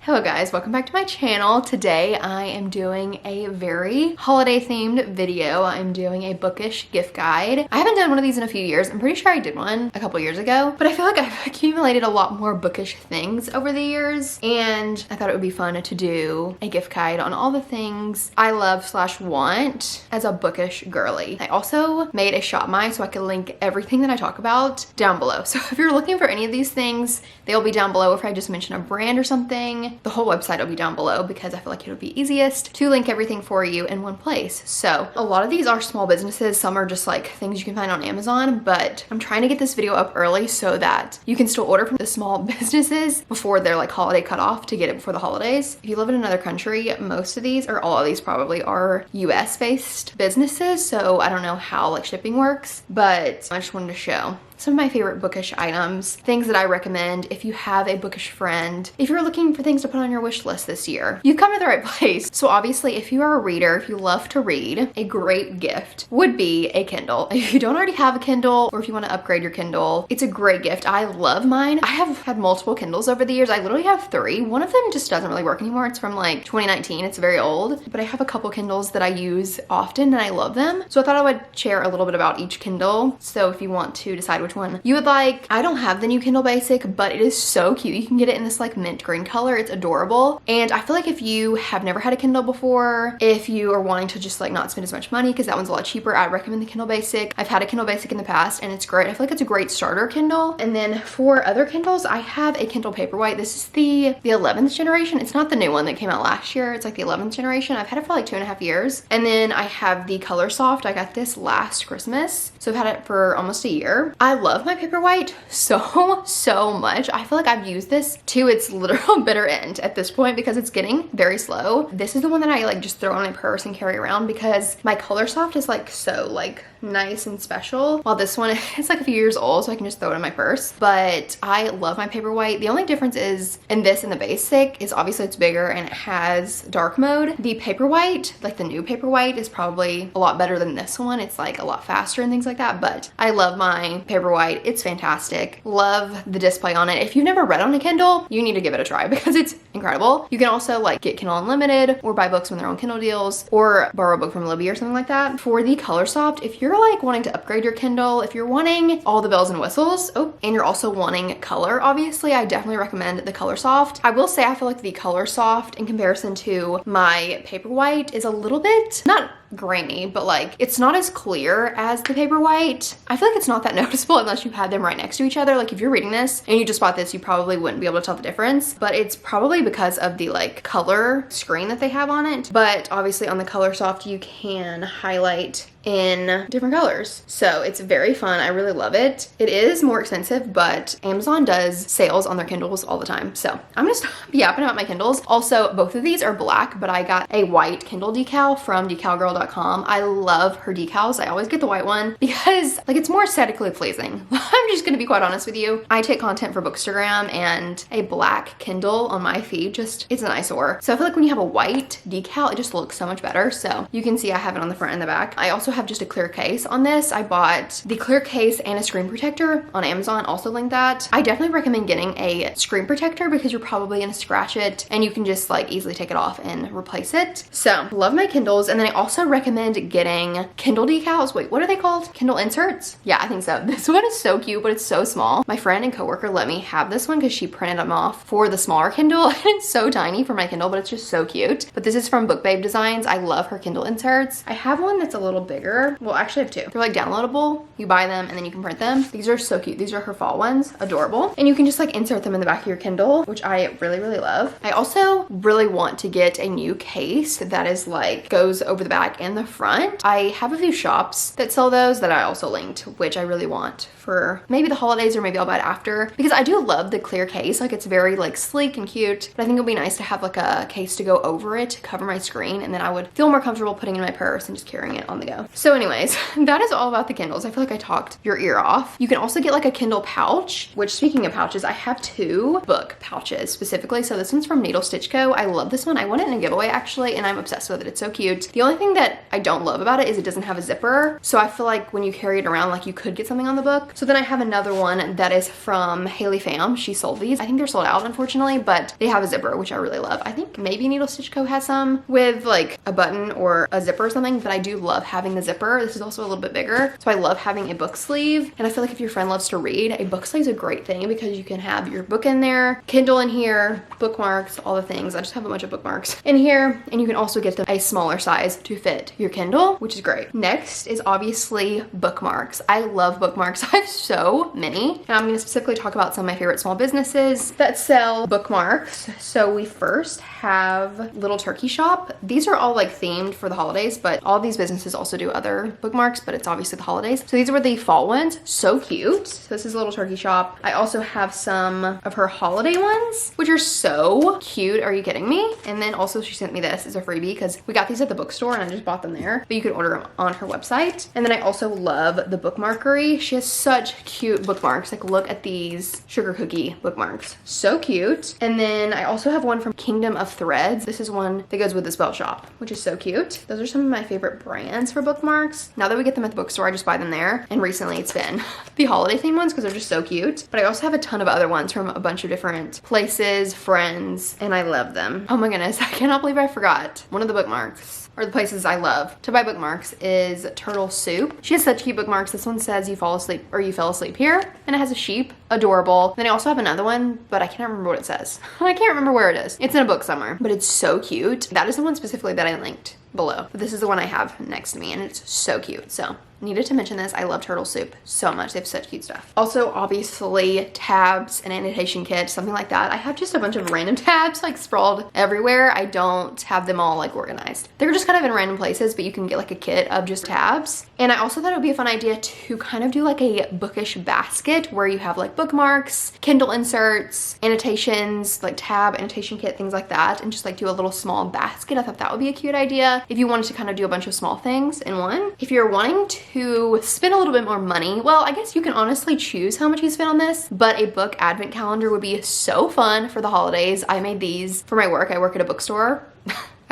Hello guys, welcome back to my channel. Today I am doing a very holiday themed video. I'm doing a bookish gift guide. I haven't done one of these in a few years. I'm pretty sure I did one a couple years ago, but I feel like I've accumulated a lot more bookish things over the years, and I thought it would be fun to do a gift guide on all the things I love / want as a bookish girly. I also made a shop my so I can link everything that I talk about down below. So if you're looking for any of these things, they'll be down below. If I just mention a brand or something, the whole website will be down below because I feel like it'll be easiest to link everything for you in one place. So a lot of these are small businesses. Some are just like things you can find on Amazon, but I'm trying to get this video up early so that you can still order from the small businesses before they're like holiday cutoff to get it before the holidays. If you live in another country, most of these, or all of these probably, are US based businesses. So I don't know how like shipping works, but I just wanted to show some of my favorite bookish items, things that I recommend if you have a bookish friend, if you're looking for things to put on your wish list this year. You've come to the right place. So obviously, if you are a reader, if you love to read, a great gift would be a Kindle. If you don't already have a Kindle, or if you want to upgrade your Kindle, it's a great gift. I love mine. I have had multiple Kindles over the years. I literally have 3. One of them just doesn't really work anymore. It's from like 2019. It's very old, but I have a couple Kindles that I use often and I love them. So I thought I would share a little bit about each Kindle. So if you want to decide which one you would like. I don't have the new Kindle Basic, but it is so cute. You can get it in this like mint green color. It's adorable. And I feel like if you have never had a Kindle before, if you are wanting to just like not spend as much money because that one's a lot cheaper, I recommend the Kindle Basic. I've had a Kindle Basic in the past and it's great. I feel like it's a great starter Kindle. And then for other Kindles, I have a Kindle Paperwhite. This is the 11th generation. It's not the new one that came out last year. It's like the 11th generation. I've had it for like 2.5 years. And then I have the Color Soft. I got this last Christmas, so I've had it for almost a year. I love my Paperwhite so much. I feel like I've used this to its literal bitter end at this point because it's getting very slow. This is the one that I like just throw in my purse and carry around because my Color Soft is like so like nice and special, while this one is like a few years old, so I can just throw it in my purse. But I love my Paperwhite. The only difference is in this and the basic is obviously it's bigger and it has dark mode. The Paperwhite, like the new Paperwhite, is probably a lot better than this one. It's like a lot faster and things like that, but I love my Paperwhite. It's fantastic. Love the display on it. If you've never read on a Kindle, you need to give it a try because it's incredible. You can also like get Kindle Unlimited or buy books when they're on Kindle deals or borrow a book from Libby or something like that. For the Color Soft, if you're like wanting to upgrade your Kindle, if you're wanting all the bells and whistles, and you're also wanting color, obviously I definitely recommend the Color Soft. I will say I feel like the Color Soft in comparison to my Paperwhite is a little bit, not grainy, but like it's not as clear as the Paperwhite. I feel like it's not that noticeable unless you had them right next to each other. Like if you're reading this and you just bought this, you probably wouldn't be able to tell the difference, but it's probably because of the like color screen that they have on it. But obviously on the Color Soft you can highlight in different colors, so it's very fun. I really love it. It is more expensive, but Amazon does sales on their Kindles all the time, so I'm gonna stop yapping about my Kindles. Also, both of these are black, but I got a white Kindle decal from decalgirl.com. I love her decals. I always get the white one because like it's more aesthetically pleasing. I'm just gonna be quite honest with you. I take content for Bookstagram, and a black Kindle on my feed just, it's an eyesore. So I feel like when you have a white decal, it just looks so much better. So you can see I have it on the front and the back. I also have just a clear case on this. I bought the clear case and a screen protector on Amazon, also link that. I definitely recommend getting a screen protector because you're probably gonna scratch it and you can just like easily take it off and replace it. So love my Kindles. And then I also recommend getting Kindle decals. Wait, what are they called? Kindle inserts? Yeah, I think so. This one is so cute, but it's so small. My friend and coworker let me have this one because she printed them off for the smaller Kindle and it's so tiny for my Kindle, but it's just so cute. But this is from Book Babe Designs. I love her Kindle inserts. I have one that's a little bigger. Well, actually I have 2. They're like downloadable. You buy them and then you can print them. These are so cute. These are her fall ones. Adorable. And you can just like insert them in the back of your Kindle, which I really love. I also really want to get a new case that is like goes over the back and the front. I have a few shops that sell those that I also linked, which I really want for maybe the holidays, or maybe I'll buy it after, because I do love the clear case. Like it's very like sleek and cute, but I think it'll be nice to have like a case to go over it to cover my screen, and then I would feel more comfortable putting it in my purse and just carrying it on the go. So anyways, that is all about the Kindles. I feel like I talked your ear off. You can also get like a Kindle pouch, which speaking of pouches, I have 2 book pouches specifically. So this one's from Needle Stitch Co. I love this one. I won it in a giveaway actually, and I'm obsessed with it. It's so cute. The only thing that I don't love about it is it doesn't have a zipper. So I feel like when you carry it around, like you could get something on the book. So then I have another one that is from Haley Pham. She sold these. I think they're sold out unfortunately, but they have a zipper, which I really love. I think maybe Needle Stitch Co. has some with like a button or a zipper or something, but I do love having the zipper. This is also a little bit bigger. So I love having a book sleeve. And I feel like if your friend loves to read, a book sleeve is a great thing because you can have your book in there, Kindle in here, bookmarks, all the things. I just have a bunch of bookmarks in here, and you can also get them a smaller size to fit your Kindle, which is great. Next is obviously bookmarks. I love bookmarks. I have so many, and I'm going to specifically talk about some of my favorite small businesses that sell bookmarks. So we first have Little Turkey Shop. These are all like themed for the holidays, but all these businesses also do other bookmarks, but it's obviously the holidays. So these were the fall ones. So cute. So this is Little Turkey Shop. I also have some of her holiday ones, which are so cute. Are you kidding me? And then also she sent me this as a freebie because we got these at the bookstore and I just bought them there, but you can order them on her website. And then I also love the bookmarkery. She has such cute bookmarks. Like look at these sugar cookie bookmarks. So cute. And then I also have one from Kingdom of Threads. This is one that goes with the spell shop, which is so cute. Those are some of my favorite brands for bookmarks. Now that we get them at the bookstore, I just buy them there. And recently it's been the holiday themed ones because they're just so cute. But I also have a ton of other ones from a bunch of different places, friends, and I love them. Oh my goodness, I cannot believe I forgot. One of the bookmarks, or the places I love to buy bookmarks, is Turtle Soup. She has such cute bookmarks. This one says you fall asleep or you fell asleep here, and it has a sheep. Adorable. Then I also have another one, but I can't remember what it says. I can't remember where it is. It's in a book somewhere, but it's so cute. That is the one specifically that I linked below. But this is the one I have next to me, and it's so cute. So needed to mention this. I love Turtle Soup so much. They have such cute stuff. Also, obviously, tabs and annotation kit, something like that. I have just a bunch of random tabs like sprawled everywhere. I don't have them all like organized. They're just kind of in random places, but you can get like a kit of just tabs. And I also thought it would be a fun idea to kind of do like a bookish basket where you have like bookmarks, Kindle inserts, annotations, like tab, annotation kit, things like that, and just like do a little small basket. I thought that would be a cute idea if you wanted to kind of do a bunch of small things in one. If you're wanting to spend a little bit more money, well, I guess you can honestly choose how much you spend on this, but a book advent calendar would be so fun for the holidays. I made these for my work. I work at a bookstore.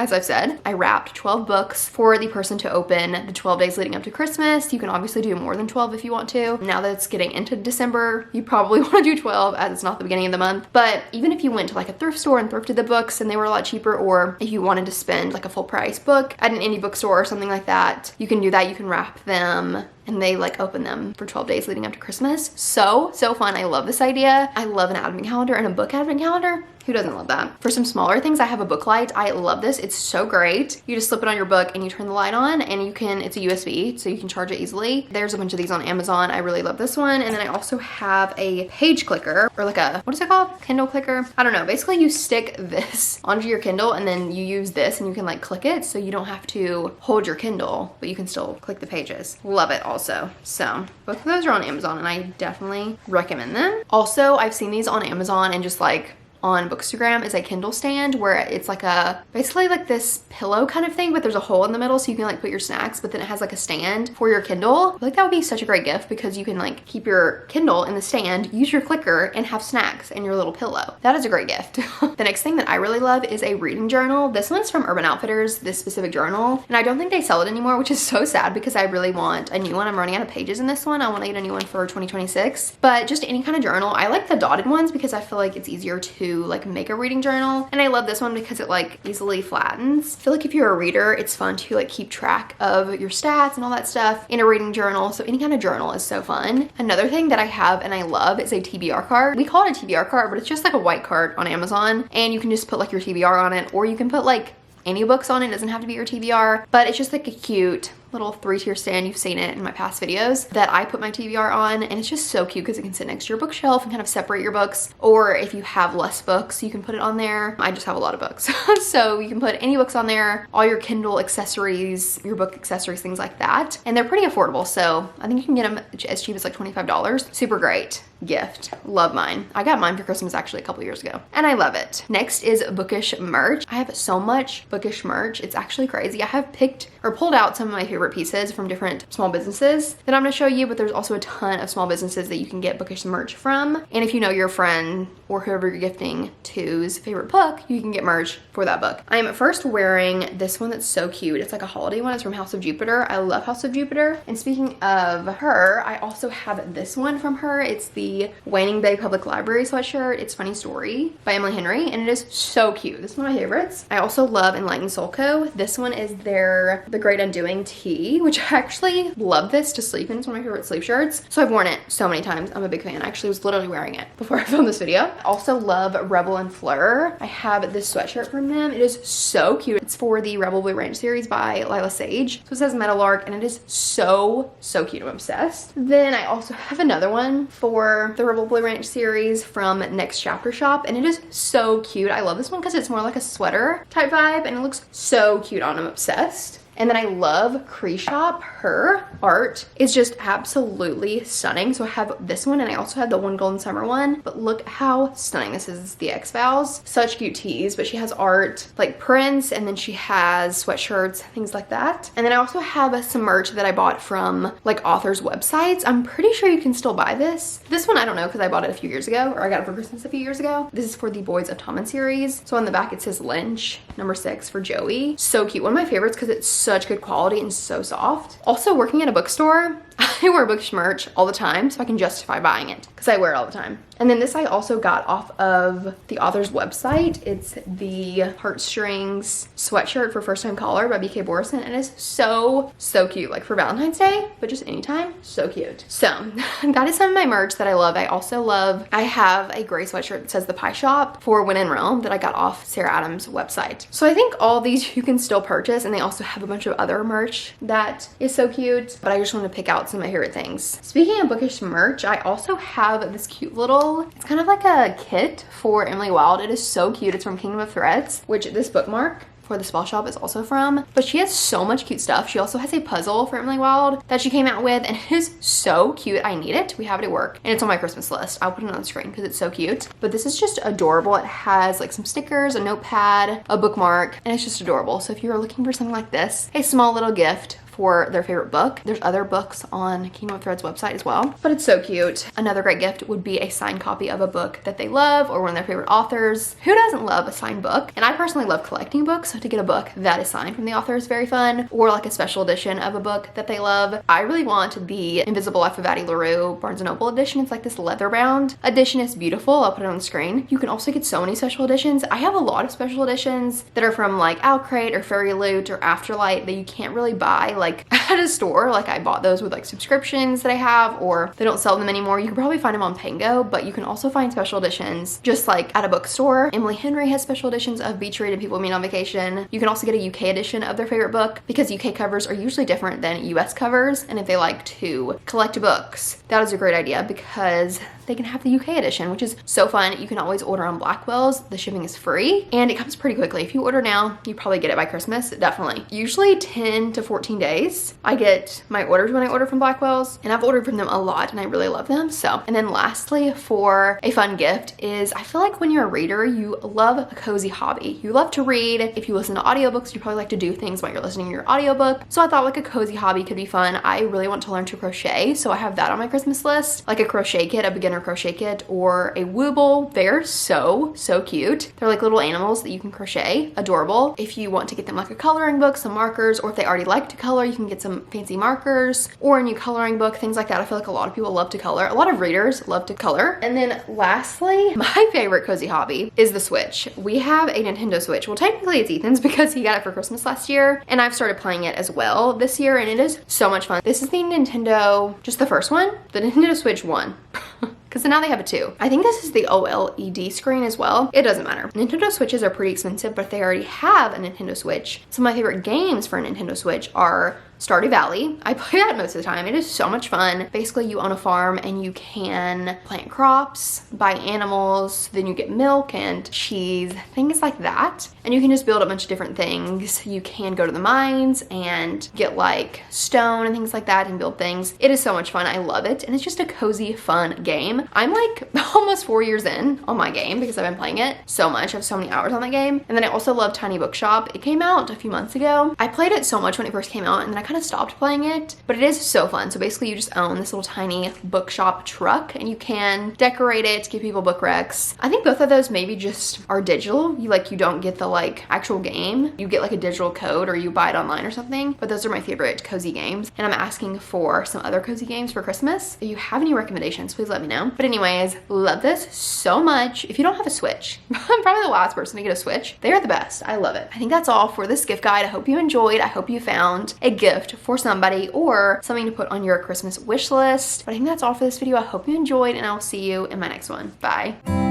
As I've said, I wrapped 12 books for the person to open the 12 days leading up to Christmas. You can obviously do more than 12 if you want to. Now that it's getting into December, you probably want to do 12 as it's not the beginning of the month. But even if you went to like a thrift store and thrifted the books and they were a lot cheaper, or if you wanted to spend like a full price book at an indie bookstore or something like that, you can do that. You can wrap them and they like open them for 12 days leading up to Christmas. So fun. I love this idea. I love an advent calendar and a book advent calendar. Who doesn't love that? For some smaller things, I have a book light. I love this. It's so great. You just slip it on your book and you turn the light on, and you can, it's a USB, so you can charge it easily. There's a bunch of these on Amazon. I really love this one. And then I also have a page clicker, or like a, what is it called? Kindle clicker? I don't know. Basically you stick this onto your Kindle and then you use this and you can like click it, so you don't have to hold your Kindle, but you can still click the pages. Love it also. So both of those are on Amazon and I definitely recommend them. Also, I've seen these on Amazon and just like on Bookstagram is a Kindle stand where it's like a, basically like this pillow kind of thing, but there's a hole in the middle so you can like put your snacks, but then it has like a stand for your Kindle. I feel like that would be such a great gift because you can like keep your Kindle in the stand, use your clicker, and have snacks and your little pillow. That is a great gift. The next thing that I really love is a reading journal. This one's from Urban Outfitters, this specific journal, and I don't think they sell it anymore, which is so sad because I really want a new one. I'm running out of pages in this one. I want to get a new one for 2026, but just any kind of journal. I like the dotted ones because I feel like it's easier to like make a reading journal, and I love this one because it like easily flattens. I feel like if you're a reader, it's fun to like keep track of your stats and all that stuff in a reading journal, so any kind of journal is so fun. Another thing that I have and I love is a TBR card. We call it a TBR card, but it's just like a white card on Amazon, and you can just put like your TBR on it, or you can put like any books on it. It doesn't have to be your TBR, but it's just like a cute little 3-tier stand. You've seen it in my past videos that I put my TBR on, and it's just so cute because it can sit next to your bookshelf and kind of separate your books, or if you have less books you can put it on there. I just have a lot of books so you can put any books on there, all your Kindle accessories, your book accessories, things like that, and they're pretty affordable. So I think you can get them as cheap as like $25. Super great gift. Love mine. I got mine for Christmas actually a couple years ago and I love it. Next is bookish merch. I have so much bookish merch. It's actually crazy. I have picked or pulled out some of my favorite favorite pieces from different small businesses that I'm gonna show you, but there's also a ton of small businesses that you can get bookish merch from. And if you know your friend or whoever you're gifting to's favorite book, you can get merch for that book. I am at first wearing this one that's so cute. It's like a holiday one. It's from House of Jupiter. I love House of Jupiter. And speaking of her, I also have this one from her. It's the Waning Bay Public Library sweatshirt. It's Funny Story by Emily Henry, and it is so cute. This is one of my favorites. I also love Enlightened Soul Co. This one is their The Great Undoing tee, which I actually love this to sleep in. It's one of my favorite sleep shirts. So I've worn it so many times. I'm a big fan. I actually was literally wearing it before I filmed this video. I also love Rebel and Fleur. I have this sweatshirt from them. It is so cute. It's for the Rebel Blue Ranch series by Lila Sage. So it says Meadowlark, and it is so cute. I'm obsessed. Then I also have another one for the Rebel Blue Ranch series from Next Chapter Shop, and it is so cute. I love this one because it's more like a sweater type vibe, and it looks so cute on. I'm obsessed. And then I love Cree Shop. Her art is just absolutely stunning. So I have this one, and I also have the One Golden Summer one, but look how stunning this is. It's the X-Files. Such cute tees, but she has art like prints, and then she has sweatshirts, things like that. And then I also have some merch that I bought from like authors' websites. I'm pretty sure you can still buy this. This one I don't know because I bought it a few years ago, or I got it for Christmas a few years ago. This is for the Boys of Tommen series. So on the back it says Lynch, number 6 for Joey. So cute. One of my favorites because it's such good quality and so soft. Also, working at a bookstore, I wear bookish merch all the time, so I can justify buying it because I wear it all the time. And then this I also got off of the author's website. It's the Heartstrings sweatshirt for First Time Caller by BK Borison, and it's so cute, like for Valentine's Day, but just anytime. So cute. So that is some of my merch that I love. I have a gray sweatshirt that says The Pie Shop for When in Rome that I got off Sarah Adams' website. So I think all these you can still purchase, and they also have a bunch of other merch that is so cute, but I just want to pick out some of my favorite things. Speaking of bookish merch, I also have this cute little, it's kind of like a kit for Emily Wilde. It is so cute. It's from Kingdom of Threads, which this bookmark for the Spell Shop is also from, but she has so much cute stuff. She also has a puzzle for Emily Wilde that she came out with, and it is so cute. I need it. We have it at work, and it's on my Christmas list. I'll put it on the screen because it's so cute, but this is just adorable. It has like some stickers, a notepad, a bookmark, and it's just adorable. So if you're looking for something like this, a small little gift for their favorite book. There's other books on Kingdom of Threads website as well, but it's so cute. Another great gift would be a signed copy of a book that they love or one of their favorite authors. Who doesn't love a signed book? And I personally love collecting books, so to get a book that is signed from the author is very fun, or like a special edition of a book that they love. I really want the Invisible Life of Addie LaRue Barnes & Noble edition. It's like this leather bound edition. It's beautiful. I'll put it on the screen. You can also get so many special editions. I have a lot of special editions that are from like Owlcrate or Fairy Loot or Afterlight that you can't really buy like at a store. Like I bought those with like subscriptions that I have, or they don't sell them anymore. You can probably find them on Pango, but you can also find special editions just like at a bookstore. Emily Henry has special editions of Beach Read and People Meet on Vacation. You can also get a UK edition of their favorite book because UK covers are usually different than US covers, and if they like to collect books, that is a great idea because they can have the UK edition, which is so fun. You can always order on Blackwell's. The shipping is free and it comes pretty quickly. If you order now, you probably get it by Christmas, definitely. Usually 10 to 14 days. I get my orders when I order from Blackwell's, and I've ordered from them a lot and I really love them. So, and then lastly, for a fun gift is, I feel like when you're a reader, you love a cozy hobby. You love to read. If you listen to audiobooks, you probably like to do things while you're listening to your audiobook. So I thought like a cozy hobby could be fun. I really want to learn to crochet, so I have that on my Christmas list, like a crochet kit, a beginner crochet kit, or a Wooble. They're so cute. They're like little animals that you can crochet. Adorable. If you want to get them like a coloring book, some markers, or if they already like to color, you can get some fancy markers or a new coloring book, things like that. I feel like a lot of people love to color. A lot of readers love to color. And then lastly, my favorite cozy hobby is the Switch. We have a Nintendo Switch. Well, technically it's Ethan's because he got it for Christmas last year, and I've started playing it as well this year, and it is so much fun. This is the Nintendo, just the first one, the Nintendo Switch 1. Because now they have a 2. I think this is the OLED screen as well. It doesn't matter. Nintendo Switches are pretty expensive, but they already have a Nintendo Switch. Some of my favorite games for a Nintendo Switch are Stardew Valley. I play that most of the time. It is so much fun. Basically, you own a farm and you can plant crops, buy animals, then you get milk and cheese, things like that. And you can just build a bunch of different things. You can go to the mines and get like stone and things like that and build things. It is so much fun. I love it. And it's just a cozy, fun game. I'm like almost 4 years in on my game because I've been playing it so much. I have so many hours on that game. And then I also love Tiny Bookshop. It came out a few months ago. I played it so much when it first came out, and then I kind of stopped playing it, but it is so fun. So basically you just own this little tiny bookshop truck and you can decorate it, give people book recs. I think both of those maybe just are digital. You don't get the like actual game. You get like a digital code or you buy it online or something, but those are my favorite cozy games. And I'm asking for some other cozy games for Christmas. If you have any recommendations, please let me know. But anyways, love this so much. If you don't have a Switch, I'm probably the last person to get a Switch. They are the best. I love it. I think that's all for this gift guide. I hope you enjoyed. I hope you found a gift for somebody or something to put on your Christmas wish list. But I think that's all for this video. I hope you enjoyed and I'll see you in my next one. Bye.